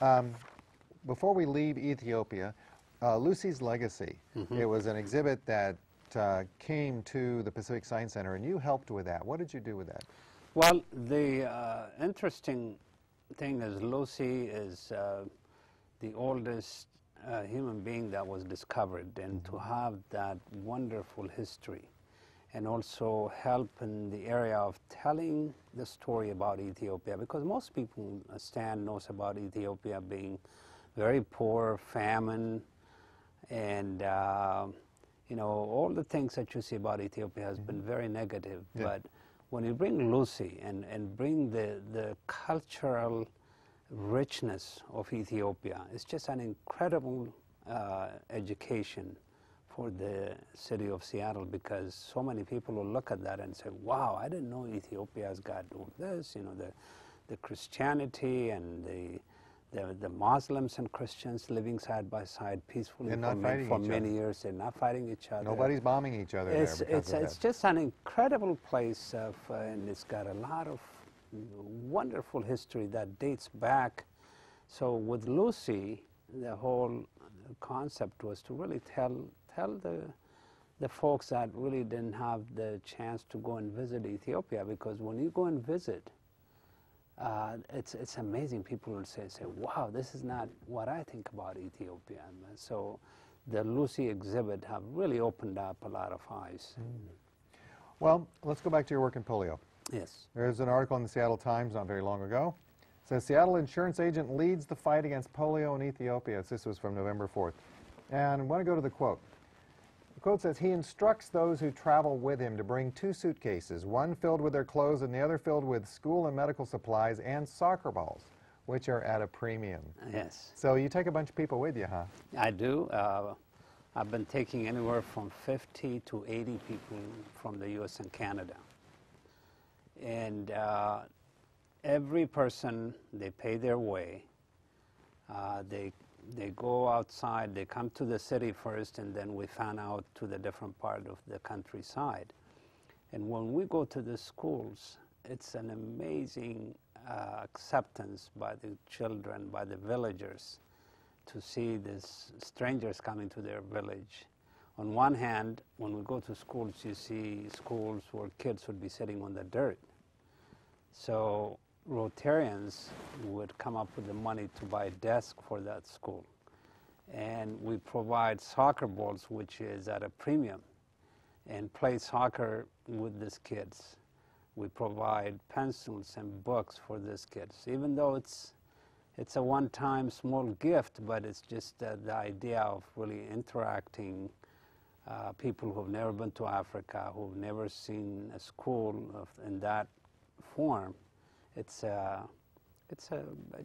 Um, Before we leave Ethiopia, Lucy's Legacy. It was an exhibit that came to the Pacific Science Center, and you helped with that. What did you do with that? Well, the interesting thing is Lucy is the oldest human being that was discovered, and to have that wonderful history and also help in the area of telling the story about Ethiopia, because most people, Stan knows about Ethiopia being very poor, famine, and you know, all the things that you see about Ethiopia has been very negative. Yeah. But when you bring Lucy and bring the cultural richness of Ethiopia, it's just an incredible education for the city of Seattle, because so many people will look at that and say, wow, I didn't know Ethiopia's got all this, you know, the Christianity and the Muslims and Christians living side by side peacefully And not fighting for each many other. years. They're not fighting each other. Nobody's bombing each other there because of that. It's just an incredible place, and it's got a lot of wonderful history that dates back. So with Lucy, the whole concept was to really tell the folks that really didn't have the chance to go and visit Ethiopia, because when you go and visit, it's amazing. People will say, wow, this is not what I think about Ethiopia. And so the Lucy exhibit have really opened up a lot of eyes. Well, let's go back to your work in polio. Yes. There's an article in the Seattle Times not very long ago. It says, Seattle insurance agent leads the fight against polio in Ethiopia. This was from November 4th. And I want to go to the quote. The quote says, he instructs those who travel with him to bring 2 suitcases, one filled with their clothes and the other filled with school and medical supplies and soccer balls, which are at a premium. Yes. So you take a bunch of people with you, huh? I do. I've been taking anywhere from 50 to 80 people from the U.S. and Canada. And every person, they pay their way. They go outside, they come to the city first, and then we fan out to the different part of the countryside. And when we go to the schools, it's an amazing acceptance by the children, by the villagers, to see these strangers coming to their village. On one hand, when we go to schools, you see schools where kids would be sitting on the dirt. So Rotarians would come up with the money to buy a desk for that school. And we provide soccer balls, which is at a premium, and play soccer with these kids. We provide pencils and books for these kids, even though it's a one-time small gift, but it's just the idea of really interacting. People who've never been to Africa, who've never seen a school in that form, it's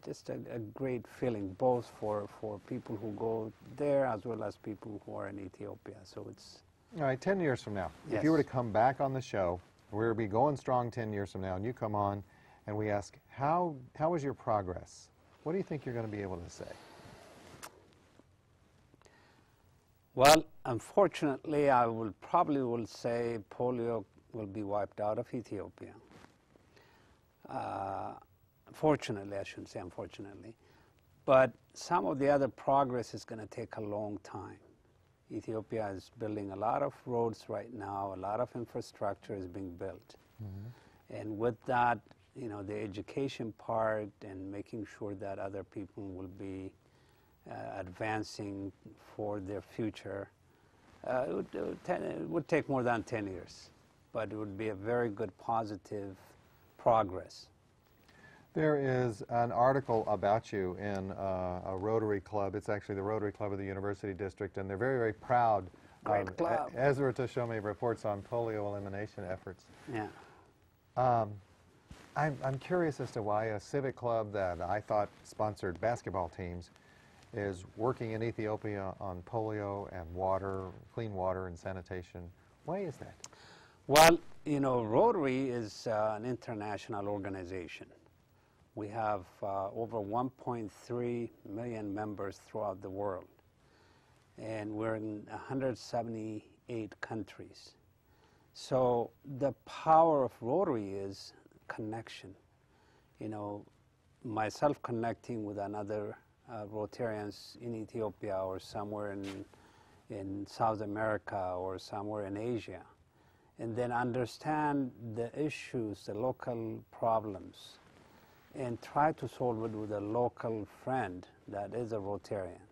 just a great feeling, both for people who go there as well as people who are in Ethiopia. So it's... All right, 10 years from now, Yes. if you were to come back on the show, we'll be going strong 10 years from now, and you come on and we ask, how was your progress? What do you think you're going to be able to say? Well, unfortunately, I will probably say polio will be wiped out of Ethiopia. Fortunately, I shouldn't say unfortunately, but some of the other progress is going to take a long time. Ethiopia is building a lot of roads right now, a lot of infrastructure is being built. And with that, you know, the education part and making sure that other people will be advancing for their future, it would take more than 10 years, but it would be a very good positive progress. There is an article about you in a Rotary Club. It's actually the Rotary Club of the University District, and they're very, very proud. Great club. Ezra Teshome reports on polio elimination efforts. Yeah. I'm curious as to why a civic club that I thought sponsored basketball teams is working in Ethiopia on polio and water, clean water and sanitation. Why is that? Well, you know, Rotary is an international organization. We have over 1.3 million members throughout the world, and we're in 178 countries. So the power of Rotary is connection. You know, myself connecting with another Rotarians in Ethiopia or somewhere in South America or somewhere in Asia, and then understand the issues, the local problems, and try to solve it with a local friend that is a Rotarian.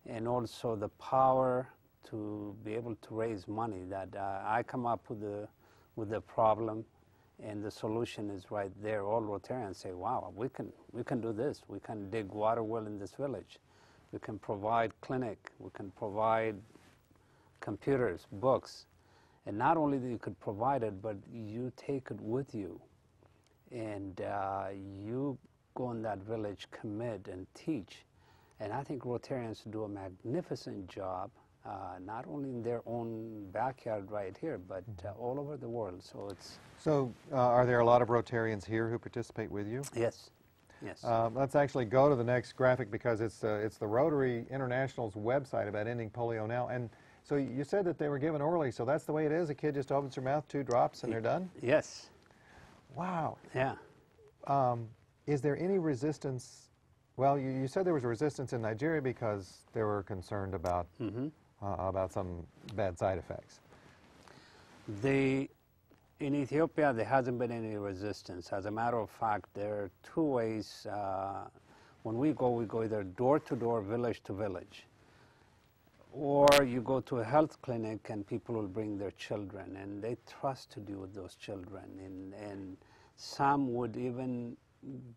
And also the power to be able to raise money, that I come up with the problem and the solution is right there. All Rotarians say, wow, we can do this. We can dig water well in this village. We can provide clinic. We can provide computers, books. And not only that you could provide it, but you take it with you. And you go in that village, commit and teach. And I think Rotarians do a magnificent job, not only in their own backyard right here, but all over the world. So it's... So are there a lot of Rotarians here who participate with you? Yes. Yes. Let's actually go to the next graphic because it's the Rotary International's website about ending polio now. And so you said that they were given orally, so that's the way it is? A kid just opens their mouth, 2 drops, and they're done? Yes. Wow. Yeah. Is there any resistance? Well, you said there was a resistance in Nigeria because they were concerned about some bad side effects. In Ethiopia, there hasn't been any resistance. As a matter of fact, there are 2 ways. When we go either door to door, village to village, or you go to a health clinic and people will bring their children, and they trust to deal with those children. And some would even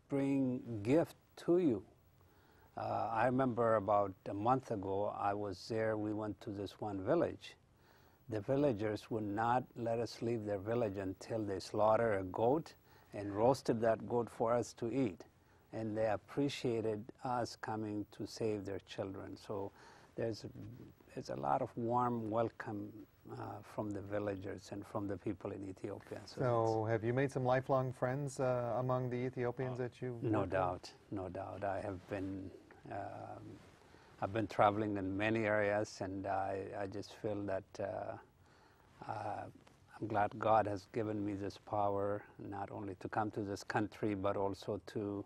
bring gift to you. I remember about a month ago, I was there, we went to this one village. The villagers would not let us leave their village until they slaughtered a goat and roasted that goat for us to eat. And they appreciated us coming to save their children. So there's a lot of warm welcome from the villagers and from the people in Ethiopia. So have you made some lifelong friends among the Ethiopians that you No doubt, no doubt. I've been traveling in many areas, and I just feel that I'm glad God has given me this power, not only to come to this country, but also to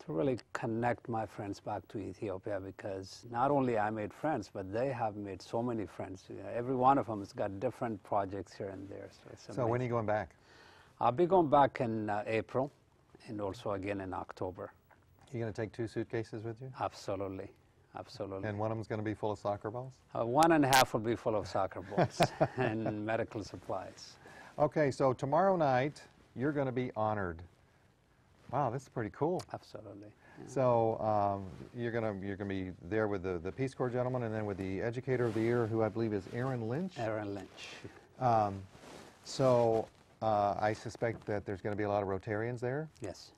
really connect my friends back to Ethiopia, because not only I made friends, but they have made so many friends. Every one of them has got different projects here and there. So when are you going back? I'll be going back in April, and also again in October. You going to take 2 suitcases with you? Absolutely, absolutely. And one of them's going to be full of soccer balls? 1.5 will be full of soccer balls and medical supplies. Okay, so tomorrow night you're going to be honored. Wow, this is pretty cool. Absolutely. Yeah. So you're gonna be there with the Peace Corps gentleman, and then with the Educator of the Year, who I believe is Aaron Lynch. Aaron Lynch. So I suspect that there's going to be a lot of Rotarians there. Yes.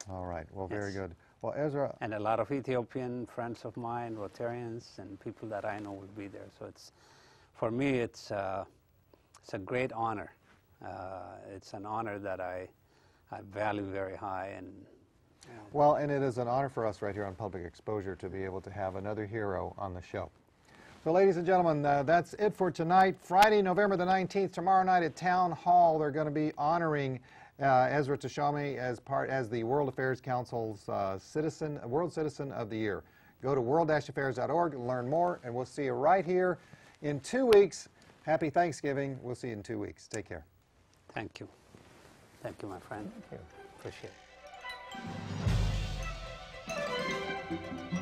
All right. Well, very good. Well, Ezra. And a lot of Ethiopian friends of mine, Rotarians, and people that I know will be there. So it's, for me, it's a great honor. It's an honor that I value very high. And well, and it is an honor for us right here on Public Exposure to be able to have another hero on the show. So, ladies and gentlemen, that's it for tonight. Friday, November the 19th, tomorrow night at Town Hall, they're going to be honoring Ezra Teshome as the World Affairs Council's World Citizen of the Year. Go to world-affairs.org and learn more, and we'll see you right here in 2 weeks. Happy Thanksgiving. We'll see you in 2 weeks. Take care. Thank you. Thank you, my friend. Thank you. Appreciate it.